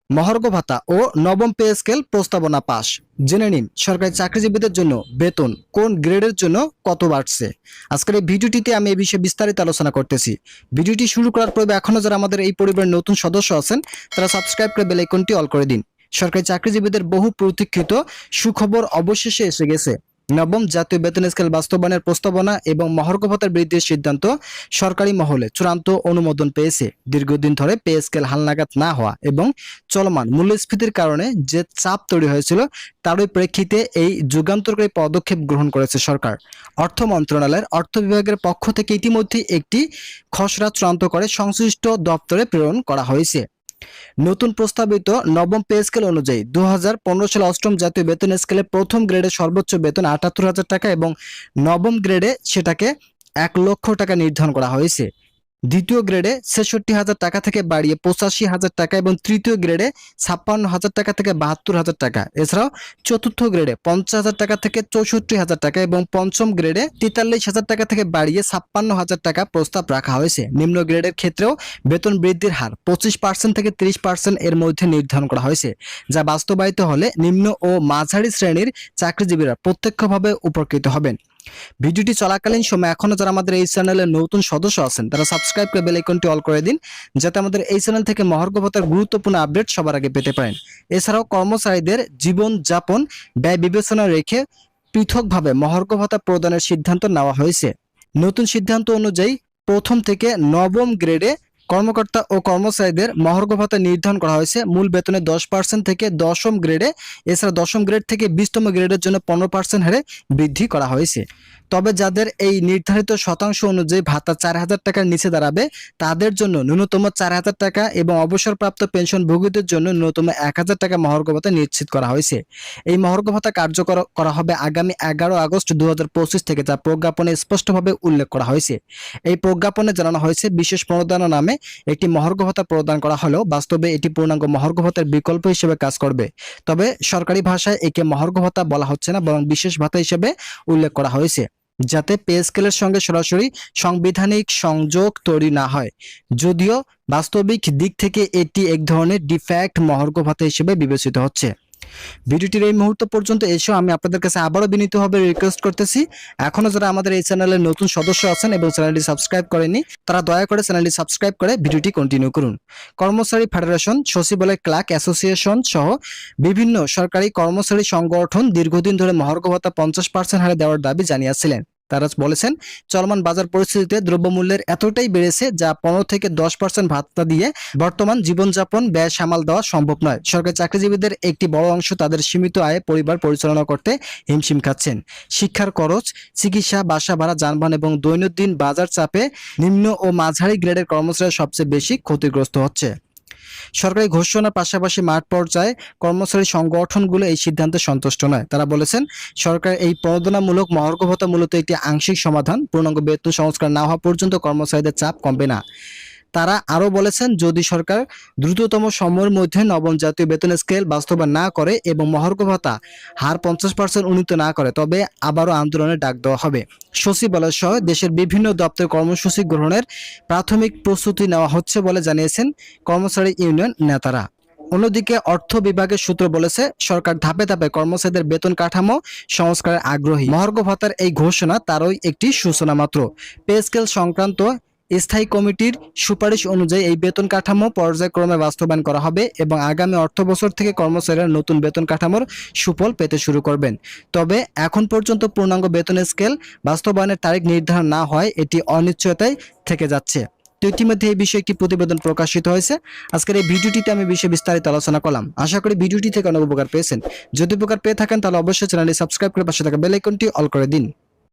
মহার্ঘ ভাতা ও নবম পে স্কেল প্রস্তাবনা পাস। জেনে নিন সরকারি চাকরিজীবীদের জন্য বেতন কোন গ্রেডের জন্য কত বাড়ছে। আজকের এই ভিডিওটিতে আমি এই বিষয়ে বিস্তারিত আলোচনা করতেছি। ভিডিওটি শুরু করার পূর্বে এখনো যারা আমাদের এই পরিবারের নতুন সদস্য আছেন তারা সাবস্ক্রাইব করে বেল আইকনটি অল করে দিন। সরকারি চাকরিজীবীদের বহু প্রতীক্ষিত সুখবর অবশেষে এসে গেছে। নবম জাতীয় বেতন স্কেল বাস্তবায়নের প্রস্তাবনা এবং মহার্ঘ ভাতার বৃদ্ধির সিদ্ধান্ত সরকারি মহলে চূড়ান্ত অনুমোদন পেয়েছে। দীর্ঘদিন ধরে পে স্কেল হালনাগাদ না হওয়া এবং চলমান মূল্যস্ফীতির কারণে যে চাপ তৈরি হয়েছিল তারই প্রেক্ষিতে এই যুগান্তকারী পদক্ষেপ গ্রহণ করেছে সরকার। অর্থ মন্ত্রণালয়ের অর্থ বিভাগের পক্ষ থেকে ইতিমধ্যে একটি খসড়া চূড়ান্ত করে সংশ্লিষ্ট দপ্তরে প্রেরণ করা হয়েছে। নতুন প্রস্তাবিত নবম পে স্কেল অনুযায়ী 2015 সালে অষ্টম জাতীয় বেতন স্কেলে প্রথম গ্রেডে সর্বোচ্চ বেতন ৭৮,০০০ টাকা এবং নবম গ্রেডে সেটাকে ১,০০,০০০ টাকা নির্ধারণ করা হয়েছে। দ্বিতীয় গ্রেডে ৬৬,০০০ টাকা থেকে বাড়িয়ে ৮৫,০০০ টাকা এবং তৃতীয় গ্রেডে ৫৬,০০০ টাকা থেকে ৭২,০০০ টাকা। এছাড়াও চতুর্থ গ্রেডে ৫০,০০০ টাকা থেকে ৬৪,০০০ টাকা এবং পঞ্চম গ্রেডে ৪৩,০০০ টাকা থেকে বাড়িয়ে ৫৬,০০০ টাকা প্রস্তাব রাখা হয়েছে। নিম্ন গ্রেডের ক্ষেত্রেও বেতন বৃদ্ধির হার ২৫% থেকে ৩০% এর মধ্যে নির্ধারণ করা হয়েছে, যা বাস্তবায়িত হলে নিম্ন ও মাঝারি শ্রেণীর চাকরিজীবীরা প্রত্যক্ষভাবে উপকৃত হবেন। ভিডিওটি চলাকালীন সময় এখনো যারা আমাদের এই চ্যানেলের নতুন সদস্য আছেন তারা সাবস্ক্রাইব করে বেল আইকনটি অল করে দিন, যাতে আমাদের এই চ্যানেল থেকে মহার্ঘ ভাতার গুরুত্বপূর্ণ আপডেট সবার আগে পেতে পারেন। এছাড়াও কর্মচারীদের জীবন যাপন ব্যয় বিবেচনা রেখে পৃথকভাবে মহার্ঘ ভাতা প্রদানের সিদ্ধান্ত নেওয়া হয়েছে। নতুন সিদ্ধান্ত অনুযায়ী প্রথম থেকে নবম গ্রেডে কর্মকর্তা ও কর্মচারীদের মহার্ঘ ভাতা নির্ধারণ করা হয়েছে মূল বেতনের ১০% থেকে দশম গ্রেডে। এছাড়া দশম গ্রেড থেকে ২০তম গ্রেডের জন্য ১৫% হারে বৃদ্ধি করা হয়েছে। তবে যাদের এই নির্ধারিত শতাংশ অনুযায়ী ভাতা ৪,০০০ টাকার নিচে দাঁড়াবে তাদের জন্য ন্যূনতম ৪,০০০ টাকা এবং অবসরপ্রাপ্ত পেনশনভোগীদের জন্য ন্যূনতম ১,০০০ টাকা মহার্ঘ ভাতা নিশ্চিত করা হয়েছে। এই মহার্ঘ ভাতা কার্যকর করা হবে আগামী ১১ আগস্ট ২০২৫ থেকে, যা প্রজ্ঞাপনে স্পষ্টভাবে উল্লেখ করা হয়েছে। এই প্রজ্ঞাপনে জানানো হয়েছে বিশেষ প্রণোদনা নামে একটি মহার্ঘ ভাতা প্রদান করা হলেও বাস্তবে এটি পূর্ণাঙ্গ মহার্ঘ ভাতার বিকল্প হিসেবে কাজ করবে। তবে সরকারি ভাষায় একে মহার্ঘ ভাতা বলা হচ্ছে না, বরং বিশেষ ভাতা হিসেবে উল্লেখ করা হয়েছে, যাতে পে স্কেলের সঙ্গে সরাসরি সাংবিধানিক সংযোগ তৈরি না হয়। যদিও বাস্তবিক দিক থেকে এটি এক ধরনের ডিফ্যাক্ট মহার্ঘ ভাতা হিসেবে বিবেচিত হচ্ছে। ভিডিওটির এই মুহূর্ত পর্যন্ত এসেও আমি আপনাদের কাছে আবারও বিনীতভাবে রিকোয়েস্ট করতেছি, এখনো যারা আমাদের এই চ্যানেলের নতুন সদস্য আছেন এবং চ্যানেলটি সাবস্ক্রাইব করেনি তারা দয়া করে চ্যানেলটি সাবস্ক্রাইব করে ভিডিওটি কন্টিনিউ করুন। কর্মচারী ফেডারেশন, সচিবালয় ক্লার্ক অ্যাসোসিয়েশন সহ বিভিন্ন সরকারি কর্মচারী সংগঠন দীর্ঘদিন ধরে মহার্ঘ ভাতা ৫০% হারে দেওয়ার দাবি জানিয়েছিলেন। তারা বলেছেন, চলমান বাজার পরিস্থিতিতে দ্রব্যমূল্যের এতটাই বেড়েছে যা ১৫ থেকে ১০% ভাতা দিয়ে বর্তমান জীবনযাপন ব্যয় সামাল দেওয়া সম্ভব নয়। সরকারি চাকরিজীবীদের একটি বড় অংশ তাদের সীমিত আয়ে পরিবার পরিচালনা করতে হিমশিম খাচ্ছেন। শিক্ষার খরচ, চিকিৎসা, বাসা ভাড়া, যানবাহন এবং দৈনন্দিন বাজার চাপে নিম্ন ও মাঝারি গ্রেডের কর্মচারীরা সবচেয়ে বেশি ক্ষতিগ্রস্ত হচ্ছে। সরকারি ঘোষণার পাশাপাশি মাঠ পর্যায়ে কর্মচারী সংগঠনগুলো এই সিদ্ধান্তে সন্তুষ্ট নয়। তারা বলেছেন, সরকার এই প্রণোদনামূলক মহার্ঘ ভাতা মূলত একটি আংশিক সমাধান, পূর্ণাঙ্গ বেতন সংস্কার না হওয়া পর্যন্ত কর্মচারীদের চাপ কমবে না। তারা আরও বলেছেন, যদি সরকার দ্রুততম সময়ের মধ্যে নবম জাতীয় বেতন স্কেল বাস্তবায়ন না করে এবং মহার্ঘ ভাতা হার ৫০% উন্নীত না করে তবে আবারও আন্দোলনের ডাক দেওয়া হবে। সচিবালয় সহ দেশের বিভিন্ন দপ্তরে কর্মসূচি গ্রহণের প্রাথমিক প্রস্তুতি নেওয়া হচ্ছে বলে জানিয়েছেন কর্মচারী ইউনিয়ন নেতারা। অন্যদিকে অর্থ বিভাগের সূত্র বলেছে, সরকার ধাপে ধাপে কর্মচারীদের বেতন কাঠামো সংস্কারের আগ্রহী। মহার্ঘ ভাতার এই ঘোষণা তারই একটি সূচনা মাত্র। পে স্কেল সংক্রান্ত স্থায়ী কমিটির সুপারিশ অনুযায়ী এই বেতন কাঠামো পর্যায়ক্রমে বাস্তবায়ন করা হবে এবং আগামী অর্থবছর থেকে কর্মচারীরা নতুন বেতন কাঠামোর সুফল পেতে শুরু করবেন। তবে এখন পর্যন্ত পূর্ণাঙ্গ বেতন স্কেল বাস্তবায়নের তারিখ নির্ধারণ না হয় এটি অনিশ্চয়তায় থেকে যাচ্ছে। তো ইতিমধ্যে এই বিষয়ে একটি প্রতিবেদন প্রকাশিত হয়েছে। আজকের এই ভিডিওটিতে আমি বিষয়ে বিস্তারিত আলোচনা করলাম। আশা করি ভিডিওটি থেকে অনেক উপকার পেয়েছেন। যদি উপকার পেয়ে থাকেন তাহলে অবশ্যই চ্যানেলটি সাবস্ক্রাইব করে পাশে থাকা বেল আইকনটি অল করে দিন।